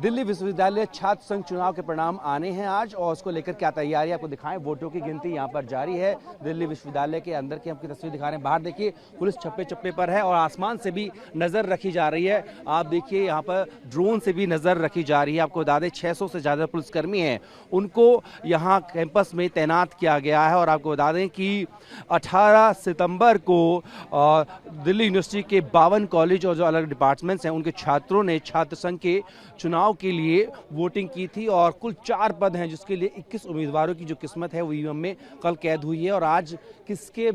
दिल्ली विश्वविद्यालय छात्र संघ चुनाव के परिणाम आने हैं आज और उसको लेकर क्या तैयारी आपको दिखाएं। वोटों की गिनती यहां पर जारी है। दिल्ली विश्वविद्यालय के अंदर की आपकी तस्वीर दिखा रहे हैं। बाहर देखिए पुलिस छप्पे छप्पे पर है और आसमान से भी नजर रखी जा रही है। आप देखिए यहाँ पर ड्रोन से भी नजर रखी जा रही है। आपको बता दें 600 से ज्यादा पुलिसकर्मी हैं, उनको यहाँ कैंपस में तैनात किया गया है। और आपको बता दें कि 18 सितंबर को दिल्ली यूनिवर्सिटी के 52 कॉलेज और जो अलग डिपार्टमेंट्स हैं उनके छात्रों ने छात्र संघ के चुनाव के लिए वोटिंग की थी और कुल 4 पद हैं जिसके लिए 21 उम्मीदवारों की जो किस्मत है वो ईवीएम में कल कैद हुई है। और आज किसके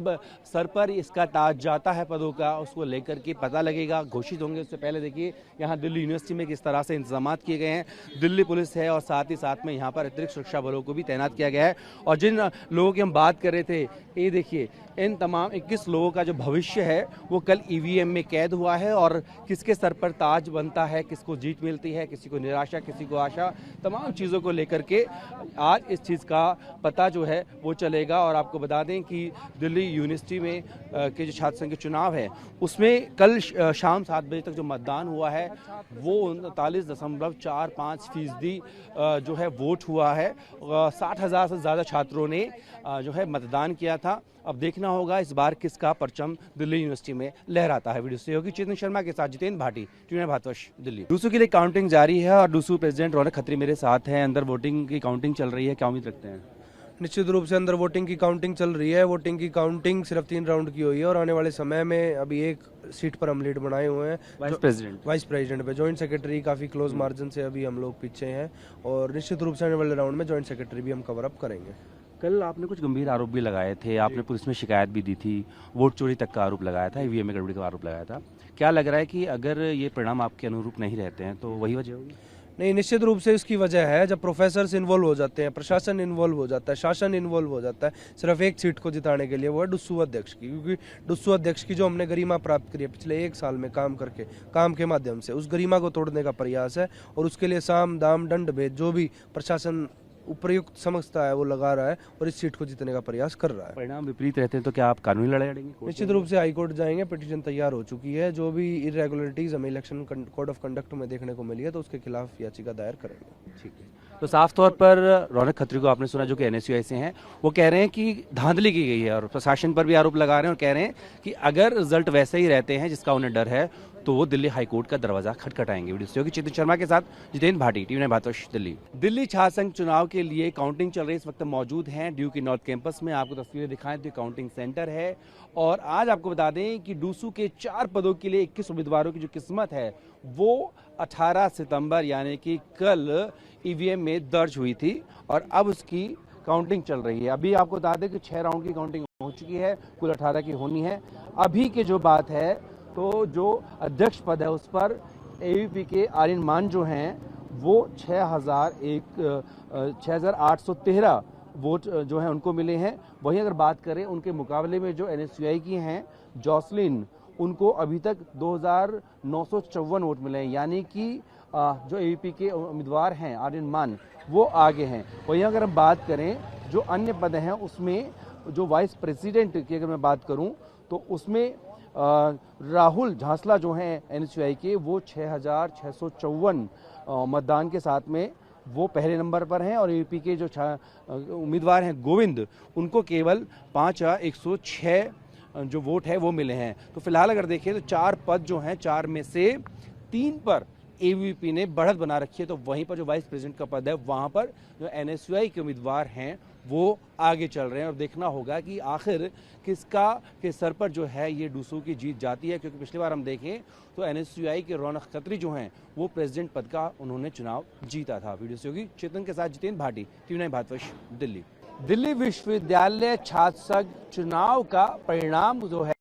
सर पर इसका ताज जाता है पदों का, उसको लेकर के पता लगेगा, घोषित होंगे। उससे पहले देखिए यहाँ दिल्ली यूनिवर्सिटी में किस तरह से इंतजाम किए गए हैं। दिल्ली पुलिस है और साथ ही साथ में यहाँ पर अतिरिक्त सुरक्षा बलों को भी तैनात किया गया है। और जिन लोगों की हम बात कर रहे थे, ये देखिए इन तमाम 21 लोगों का जो भविष्य है वो कल ईवीएम में कैद हुआ है। और किसके सर पर ताज बनता है, किसको जीत मिलती है, किसी को निराशा, किसी को आशा, तमाम चीज़ों को लेकर के आज इस चीज़ का पता जो है वो चलेगा। और आपको बता दें कि दिल्ली यूनिवर्सिटी में के जो छात्र संघ के चुनाव है उसमें कल शाम 7 बजे तक जो मतदान हुआ है वो 39.45% जो है वोट हुआ है। 60,000 से ज़्यादा छात्रों ने जो है मतदान किया था। अब देखना होगा इस बार किसका परचम दिल्ली यूनिवर्सिटी में लहराता है। वीडियो सहयोगी चेतन शर्मा के साथ जितेंद्र भाटी, टीवी भारतवर्ष, दिल्ली। डूसू के लिए काउंटिंग जारी है और डूसू प्रेसिडेंट रौनक खत्री मेरे साथ हैं। अंदर वोटिंग की काउंटिंग चल रही है, क्या उम्मीद रखते हैं? निश्चित रूप से अंदर वोटिंग की काउंटिंग चल रही है। वोटिंग की काउंटिंग सिर्फ 3 राउंड की हुई है और आने वाले समय में अभी एक सीट पर हम लीड बनाए हुए हैं, वाइस प्रेसिडेंट पे। जॉइंट सेक्रेटरी काफ़ी क्लोज मार्जिन से अभी हम लोग पीछे हैं और निश्चित रूप से आने वाले राउंड में जॉइंट सेक्रेटरी भी हम कवर अप करेंगे। कल आपने कुछ गंभीर आरोप भी लगाए थे, आपने पुलिस में शिकायत भी दी थी, वोट चोरी तक का आरोप लगाया था, ईवीएम में गड़बड़ी का आरोप लगाया था। क्या लग रहा है कि अगर ये परिणाम आपके अनुरूप नहीं रहते हैं तो वही वजह होगी? नहीं, निश्चित रूप से इसकी वजह है जब प्रोफेसर्स इन्वॉल्व हो जाते हैं, प्रशासन इन्वॉल्व हो जाता है, शासन इन्वॉल्व हो जाता है सिर्फ एक सीट को जिताने के लिए, वो है डुस्सू अध्यक्ष की। क्योंकि डुस्सू अध्यक्ष की जो हमने गरिमा प्राप्त करी है पिछले 1 साल में काम करके, काम के माध्यम से, उस गरिमा को तोड़ने का प्रयास है। और उसके लिए साम दाम दंड भेद जो भी प्रशासन उपयुक्त समझता है वो लगा रहा है और इस सीट को जीतने का प्रयास कर रहा है। परिणाम विपरीत रहते हैं तो क्या आप कानूनी लड़ाई लड़ेंगे? निश्चित रूप से हाईकोर्ट जाएंगे, पिटीशन तैयार हो चुकी है। जो भी इरेगुलरिटीज हमें इलेक्शन कोड ऑफ कंडक्ट में देखने को मिली है तो उसके खिलाफ याचिका दायर करेंगे। ठीक है, तो साफ तौर पर रौनक खत्री को आपने सुना जो कि एनएसयूआई से हैं, वो कह रहे हैं कि धांधली की गई है और प्रशासन पर भी आरोप लगा रहे हैं और कह रहे हैं कि अगर रिजल्ट वैसे ही रहते हैं जिसका उन्हें डर है तो वो दिल्ली हाईकोर्ट का दरवाजा खटखटाएंगे। वीडियो सहयोगी चेतन शर्मा के साथ जितेंद्र भाटी, टीवी भारतवर्ष, दिल्ली। दिल्ली छात्र संघ चुनाव के लिए काउंटिंग चल रही है, इस वक्त मौजूद हैं ड्यू की नॉर्थ कैंपस में। आपको तस्वीरें दिखाएं तो काउंटिंग सेंटर है और आज आपको बता दें कि डूसू के 4 पदों के लिए 21 उम्मीदवारों की जो किस्मत है वो 18 सितंबर यानी कि कल ईवीएम में दर्ज हुई थी और अब उसकी काउंटिंग चल रही है। अभी आपको बता दें कि 6 राउंड की काउंटिंग हो चुकी है, कुल 18 की होनी है। अभी की जो बात है तो जो अध्यक्ष पद है उस पर एवीपी के आर्यन मान जो हैं वो 6,813 वोट जो है उनको मिले हैं। वहीं अगर बात करें उनके मुकाबले में जो एनएसयूआई की हैं जॉसलिन, उनको अभी तक 2,954 वोट मिले हैं। यानी कि जो एवीपी के उम्मीदवार हैं आर्यन मान वो आगे हैं। वहीं अगर हम बात करें जो अन्य पद हैं उसमें जो वाइस प्रेसिडेंट की अगर मैं बात करूं तो उसमें राहुल झांसला जो हैं एनएसयूआई के वो 6,654 मतदान के साथ में वो पहले नंबर पर हैं। और यूपी के जो उम्मीदवार हैं गोविंद, उनको केवल 5,106 जो वोट है वो मिले हैं। तो फिलहाल अगर देखें तो 4 पद जो हैं, 4 में से 3 पर एवीपी ने बढ़त बना रखी है। तो वहीं पर जो वाइस प्रेसिडेंट का पद है वहां पर जो एनएसयूआई के उम्मीदवार हैं वो आगे चल रहे हैं। और देखना होगा कि आखिर किसका के सर पर जो है ये डूसू की जीत जाती है। क्योंकि पिछली बार हम देखें तो एनएसयूआई के रौनक खत्री जो हैं वो प्रेसिडेंट पद का उन्होंने चुनाव जीता था। वीडियो सहयोगी चेतन के साथ जितेंद्र भाटी, टीवी भारतवर्ष, दिल्ली। दिल्ली विश्वविद्यालय छात्र संघ चुनाव का परिणाम जो है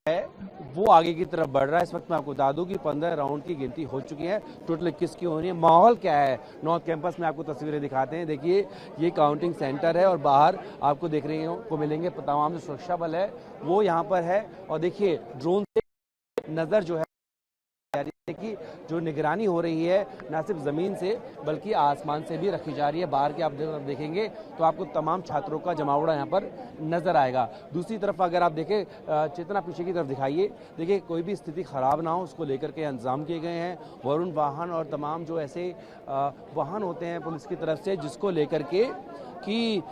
वो आगे की तरफ बढ़ रहा है। इस वक्त मैं आपको बता दूं कि 15 राउंड की गिनती हो चुकी है, टोटल 21 की होनी है। माहौल क्या है नॉर्थ कैंपस में आपको तस्वीरें दिखाते हैं। देखिए ये काउंटिंग सेंटर है और बाहर आपको देख रहे को मिलेंगे तमाम जो सुरक्षा बल है वो यहाँ पर है। और देखिए ड्रोन से नजर जो है की जो निगरानी हो रही है न सिर्फ ज़मीन से बल्कि आसमान से भी रखी जा रही है। बाहर के आप देखेंगे तो आपको तमाम छात्रों का जमावड़ा यहाँ पर नजर आएगा। दूसरी तरफ अगर आप देखें, चेतना पीछे की तरफ दिखाइए, देखिए कोई भी स्थिति खराब ना हो उसको लेकर के इंतजाम किए गए हैं। वरुण वाहन और तमाम जो ऐसे वाहन होते हैं पुलिस की तरफ से जिसको लेकर के कि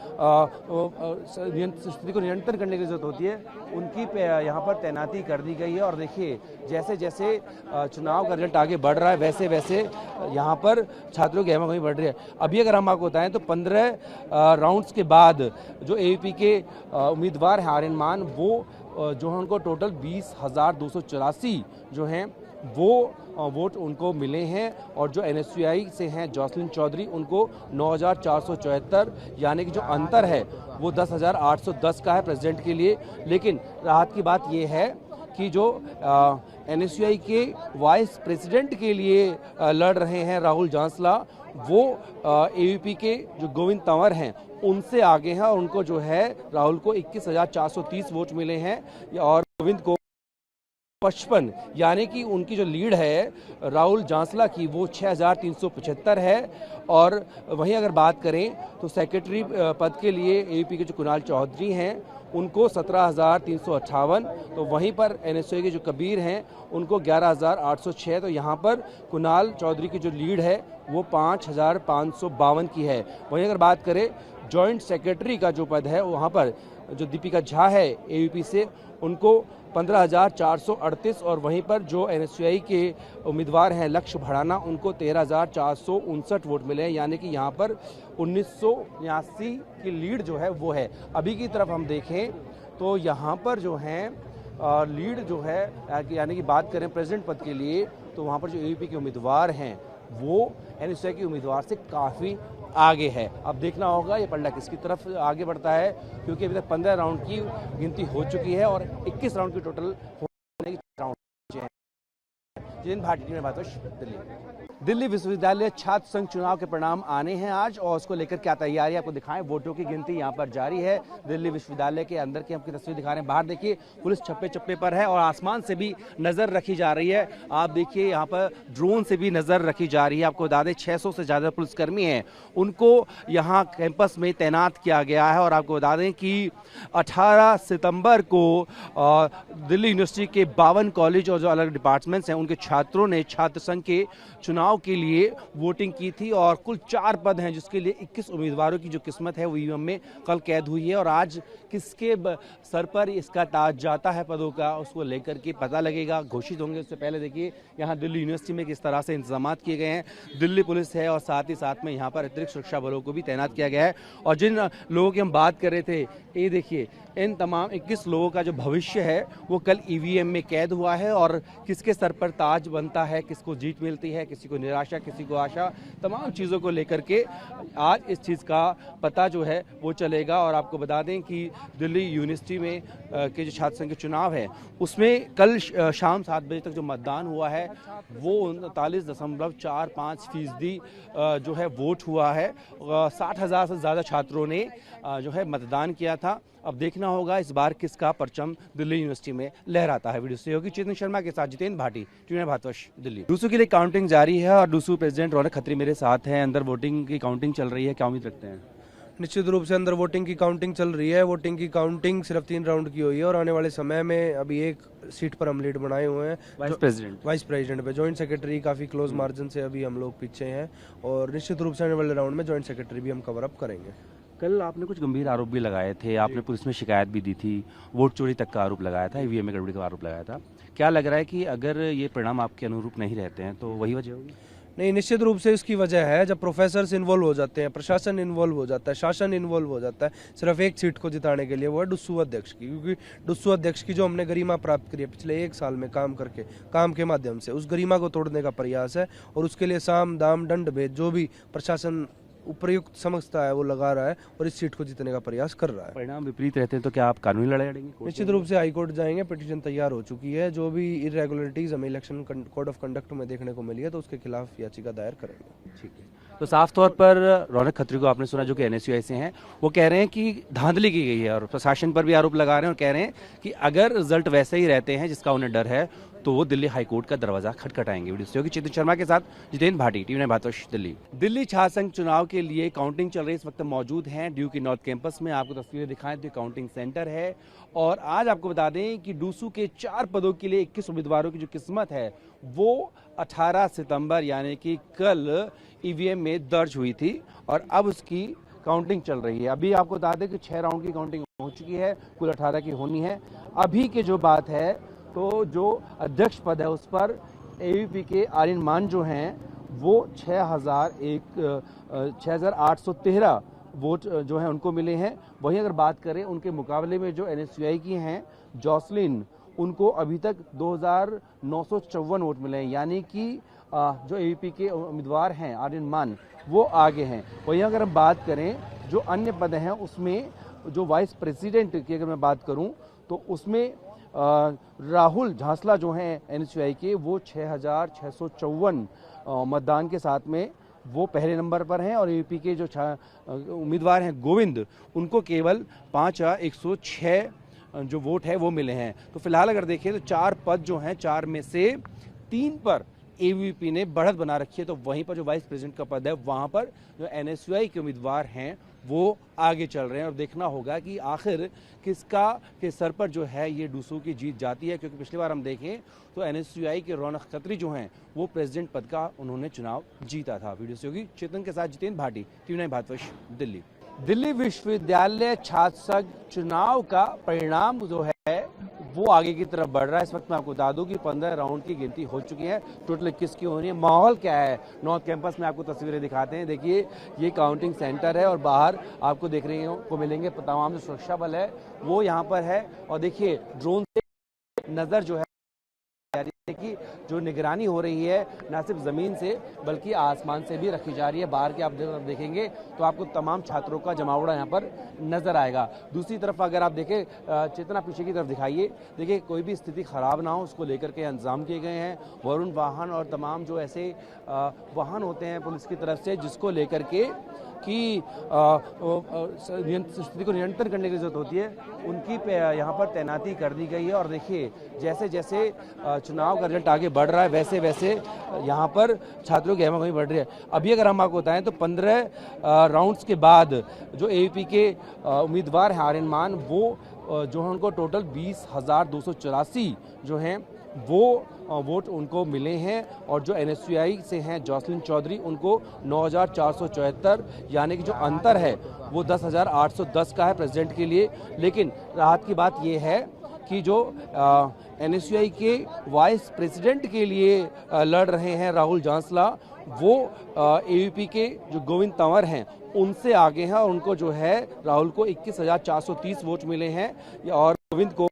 स्थिति को नियंत्रण करने की जरूरत होती है, उनकी यहाँ पर तैनाती कर दी गई है। और देखिए जैसे जैसे चुनाव का रिजल्ट आगे बढ़ रहा है वैसे वैसे यहाँ पर छात्रों की गहमा गहमी बढ़ रही है। अभी अगर हम आपको बताएं तो 15 राउंड्स के बाद जो एबीपी के उम्मीदवार हैं आर्यन मान, वो जो है उनको टोटल 20,284 जो हैं वो वोट उनको मिले हैं। और जो एनएसयूआई से हैं जॉसलिन चौधरी, उनको 9,474, यानी कि जो अंतर है वो 10,810 का है प्रेसिडेंट के लिए। लेकिन राहत की बात ये है कि जो एनएसयूआई के वाइस प्रेसिडेंट के लिए लड़ रहे हैं राहुल जांसला, वो एबीपी के जो गोविंद तंवर हैं उनसे आगे हैं और उनको जो है राहुल को 21,430 वोट मिले हैं और गोविंद को 55, यानी कि उनकी जो लीड है राहुल जांसला की वो 6,375 है। और वहीं अगर बात करें तो सेक्रेटरी पद के लिए एबीपी के जो कुणाल चौधरी हैं उनको 17,358, तो वहीं पर एनएसयूआई के जो कबीर हैं उनको 11,806। तो यहाँ पर कुणाल चौधरी की जो लीड है वो 5,552 की है। वहीं अगर बात करें जॉइंट सेक्रेटरी का जो पद है वहाँ पर जो दीपिका झा है एबीपी से, उनको 15,438, और वहीं पर जो एनएसयूआई के उम्मीदवार हैं लक्ष्य भड़ाना, उनको 13,459 वोट मिले हैं, यानी कि यहाँ पर 1989 की लीड जो है वो है। अभी की तरफ हम देखें तो यहाँ पर जो है लीड जो है, यानी कि बात करें प्रेसिडेंट पद के लिए, तो वहाँ पर जो एबीपी के उम्मीदवार हैं वो एनएसयूआई के उम्मीदवार से काफ़ी आगे है। अब देखना होगा ये पलड़ा किसकी तरफ आगे बढ़ता है, क्योंकि अभी तक 15 राउंड की गिनती हो चुकी है और 21 राउंड की टोटल होने की राउंड हैं। जितेंद्र भाटी में बात दिल्ली विश्वविद्यालय छात्र संघ चुनाव के परिणाम आने हैं आज, और उसको लेकर क्या तैयारी आपको दिखाएं। वोटों की गिनती यहाँ पर जारी है। दिल्ली विश्वविद्यालय के अंदर की आपकी तस्वीर दिखा रहे हैं। बाहर देखिए पुलिस छप्पे छप्पे पर है और आसमान से भी नजर रखी जा रही है। आप देखिए यहाँ पर ड्रोन से भी नजर रखी जा रही है। आपको बता दें 600 से ज्यादा पुलिसकर्मी हैं, उनको यहाँ कैंपस में तैनात किया गया है। और आपको बता दें कि 18 सितंबर को दिल्ली यूनिवर्सिटी के 52 कॉलेज और जो अलग डिपार्टमेंट्स हैं उनके छात्रों ने छात्र संघ के चुनाव के लिए वोटिंग की थी। और कुल 4 पद हैं जिसके लिए 21 उम्मीदवारों की जो किस्मत है वो ईवीएम में कल कैद हुई है। और आज किसके सर पर इसका ताज जाता है पदों का, उसको लेकर के पता लगेगा, घोषित होंगे। उससे पहले देखिए यहाँ दिल्ली यूनिवर्सिटी में किस तरह से इंतजाम किए गए हैं। दिल्ली पुलिस है और साथ ही साथ में यहाँ पर अतिरिक्त सुरक्षा बलों को भी तैनात किया गया है। और जिन लोगों की हम बात कर रहे थे, ये देखिए इन तमाम 21 लोगों का जो भविष्य है वो कल ईवीएम में कैद हुआ है। और किसके सर पर ताज बनता है, किसको जीत मिलती है, किसी को निराशा, किसी को आशा, तमाम चीज़ों को लेकर के आज इस चीज़ का पता जो है वो चलेगा। और आपको बता दें कि दिल्ली यूनिवर्सिटी में के जो छात्र संघ के चुनाव है उसमें कल शाम 7 बजे तक जो मतदान हुआ है वो 39.45% जो है वोट हुआ है। 60,000 से ज़्यादा छात्रों ने जो है मतदान किया था। अब देखना होगा इस बार किसका परचम दिल्ली यूनिवर्सिटी में लहराता है। वीडियो सहयोगी चेतन शर्मा के साथ जितेंद्र भाटी, टीवी भारतवर्ष, दिल्ली। डूसू के लिए काउंटिंग जारी है और डूसू प्रेसिडेंट रौनक खत्री मेरे साथ हैं। अंदर वोटिंग की काउंटिंग चल रही है, क्या उम्मीद रखते हैं? निश्चित रूप से अंदर वोटिंग की काउंटिंग चल रही है। वोटिंग की काउंटिंग सिर्फ 3 राउंड की हुई है और आने वाले समय में अभी एक सीट पर हम लीड बनाए हुए हैं, वाइस प्रेसिडेंट पे। जॉइंट सेक्रेटरी काफ़ी क्लोज मार्जिन से अभी हम लोग पीछे हैं और निश्चित रूप से आने वाले राउंड में जॉइंट सेक्रेटरी भी हम कवर अप करेंगे। कल आपने कुछ गंभीर आरोप भी लगाए थे, आपने पुलिस में शिकायत भी दी थी, वोट चोरी तक का आरोप लगाया था, ईवीएम में गड़बड़ी का आरोप लगाया था। क्या लग रहा है कि अगर ये परिणाम आपके अनुरूप नहीं रहते हैं तो वही वजह होगी? नहीं, निश्चित रूप से इसकी वजह है जब प्रोफेसर्स इन्वॉल्व हो जाते हैं, प्रशासन इन्वॉल्व हो जाता है, शासन इन्वॉल्व हो जाता है सिर्फ एक सीट को जिताने के लिए, वो है डुस्सू अध्यक्ष की। क्योंकि डुस्सू अध्यक्ष की जो हमने गरिमा प्राप्त करी है पिछले 1 साल में काम करके, काम के माध्यम से, उस गरिमा को तोड़ने का प्रयास है। और उसके लिए साम दाम दंड भेद जो भी प्रशासन उपयुक्त समझता है वो लगा रहा है और इस सीट को जीतने का प्रयास कर रहा है। परिणाम विपरीत रहते हैं तो क्या आप कानूनी लड़ाई लड़ेंगे? निश्चित रूप से हाईकोर्ट जाएंगे, पिटीशन तैयार हो चुकी है। जो भी इरेगुलरिटीज हमें इलेक्शन कोड ऑफ कंडक्ट में देखने को मिली है तो उसके खिलाफ याचिका दायर करेंगे। ठीक है, तो साफ तौर पर रौनक खत्री को आपने सुना जो कि एनएसयूआई से हैं, वो कह रहे हैं कि धांधली की गई है और प्रशासन पर भी आरोप लगा रहे हैं और कह रहे हैं कि अगर रिजल्ट वैसे ही रहते हैं जिसका उन्हें डर है तो वो दिल्ली हाईकोर्ट का दरवाजा खटखटाएंगे। वीडियो सहयोगी चेतन शर्मा के साथ जितेंद्र भाटी, टीवी9 भारतवर्ष, दिल्ली। दिल्ली छात्र संघ चुनाव के लिए काउंटिंग चल रही है, इस वक्त मौजूद हैं ड्यू की नॉर्थ कैंपस में। आपको तस्वीरें दिखाएं तो काउंटिंग सेंटर है और आज आपको बता दें कि डूसू के 4 पदों के लिए 21 उम्मीदवारों की जो किस्मत है वो 18 सितंबर यानी कि कल ईवीएम में दर्ज हुई थी और अब उसकी काउंटिंग चल रही है। अभी आपको बता दें कि 6 राउंड की काउंटिंग हो चुकी है, कुल 18 की होनी है। अभी की जो बात है तो जो अध्यक्ष पद है उस पर एबीवीपी के आर्यन मान जो हैं वो 6,813 वोट जो है उनको मिले हैं। वहीं अगर बात करें उनके मुकाबले में जो एनएसयूआई की हैं जॉसलिन, उनको अभी तक 2,954 वोट मिले हैं, यानी कि जो एबीवीपी के उम्मीदवार हैं आर्यन मान वो आगे हैं। वहीं अगर हम बात करें जो अन्य पद हैं उसमें जो वाइस प्रेसिडेंट की अगर मैं बात करूं तो उसमें राहुल झांसला जो हैं एनएसयूआई के वो 6,654 मतदान के साथ में वो पहले नंबर पर हैं और एबीवीपी के जो उम्मीदवार हैं गोविंद, उनको केवल 5,106 जो वोट है वो मिले हैं। तो फिलहाल अगर देखें तो 4 पद जो हैं 4 में से 3 पर एबीवीपी ने बढ़त बना रखी है, तो वहीं पर जो वाइस प्रेसिडेंट का पद है वहां पर जो एनएसयूआई के उम्मीदवार हैं वो आगे चल रहे हैं और देखना होगा कि आखिर किसका के सर पर जो है ये डूसू की जीत जाती है, क्योंकि पिछली बार हम देखें तो एनएसयूआई के रौनक खत्री जो हैं वो प्रेसिडेंट पद का उन्होंने चुनाव जीता था। वीडियो सहयोगी चेतन के साथ जितेंद्र भाटी, टीवी9 भारतवर्ष, दिल्ली। दिल्ली विश्वविद्यालय छात्र संघ चुनाव का परिणाम जो है वो आगे की तरफ बढ़ रहा है। इस वक्त मैं आपको बता दूं कि 15 राउंड की गिनती हो चुकी है, टोटल 21 की होनी है। माहौल क्या है नॉर्थ कैंपस में आपको तस्वीरें दिखाते हैं। देखिए ये काउंटिंग सेंटर है और बाहर आपको देखने को मिलेंगे तमाम जो सुरक्षा बल है वो यहाँ पर है और देखिए ड्रोन से नजर जो है कि जो निगरानी हो रही है न सिर्फ जमीन से बल्कि आसमान से भी रखी जा रही है। बाहर के आप देखेंगे तो आपको तमाम छात्रों का जमावड़ा यहाँ पर नजर आएगा। दूसरी तरफ अगर आप देखें, चेतना पीछे की तरफ दिखाइए, देखिए कोई भी स्थिति खराब ना हो उसको लेकर के इंतजाम किए गए हैं। वरुण वाहन और तमाम जो ऐसे वाहन होते हैं पुलिस की तरफ से जिसको लेकर के कि स्थिति को नियंत्रण करने की जरूरत होती है, उनकी यहाँ पर तैनाती कर दी गई है। और देखिए जैसे जैसे चुनाव का रिजल्ट आगे बढ़ रहा है वैसे वैसे यहाँ पर छात्रों की अहमगोई बढ़ रही है। अभी अगर हम आपको बताएं तो 15 राउंड्स के बाद जो एबीवीपी के उम्मीदवार हैं आर्यन मान वो जो है उनको टोटल 20,284 जो हैं वो वोट उनको मिले हैं और जो एनएसयूआई से हैं जॉसलिन चौधरी उनको 9,474 यानी कि जो अंतर है वो 10,810 का है प्रेसिडेंट के लिए। लेकिन राहत की बात ये है कि जो एनएसयूआई के वाइस प्रेसिडेंट के लिए लड़ रहे हैं राहुल झांसला, वो एबीवीपी के जो गोविंद तंवर हैं उनसे आगे हैं और उनको जो है राहुल को 21,430 वोट मिले हैं और गोविंद को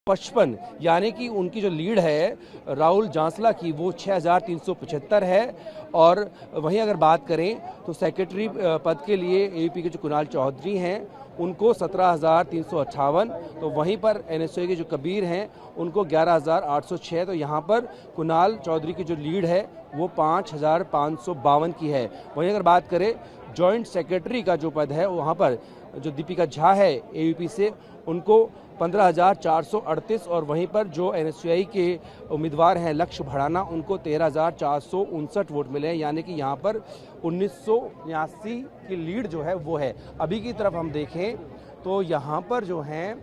55 यानी कि उनकी जो लीड है राहुल झांसला की वो 6,375 है। और वहीं अगर बात करें तो सेक्रेटरी पद के लिए एबीवीपी के जो कुणाल चौधरी हैं उनको 17,358, तो वहीं पर एनएसयूआई के जो कबीर हैं उनको 11,806। तो यहाँ पर कुणाल चौधरी की जो लीड है वो 5,552 की है। वहीं अगर बात करें जॉइंट सेक्रेटरी का जो पद है वहाँ पर जो दीपिका झा है एबीवीपी से उनको 15,438 और वहीं पर जो एनएसयूआई के उम्मीदवार हैं लक्ष्य भड़ाना उनको 13,459 वोट मिले हैं, यानी कि यहाँ पर 1989 की लीड जो है वो है। अभी की तरफ हम देखें तो यहाँ पर जो है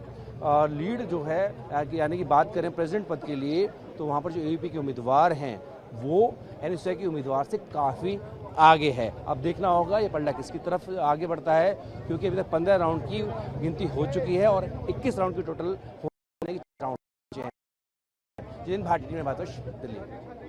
लीड जो है यानी कि बात करें प्रेसिडेंट पद के लिए तो वहाँ पर जो एबीवीपी के उम्मीदवार हैं वो एनएसयूआई के उम्मीदवार से काफ़ी आगे है। अब देखना होगा ये पलड़ा किसकी तरफ आगे बढ़ता है, क्योंकि अभी तक 15 राउंड की गिनती हो चुकी है और 21 राउंड की टोटल होने की राउंड है। जितेंद्र भाटी, टीवी9 भारतवर्ष, दिल्ली।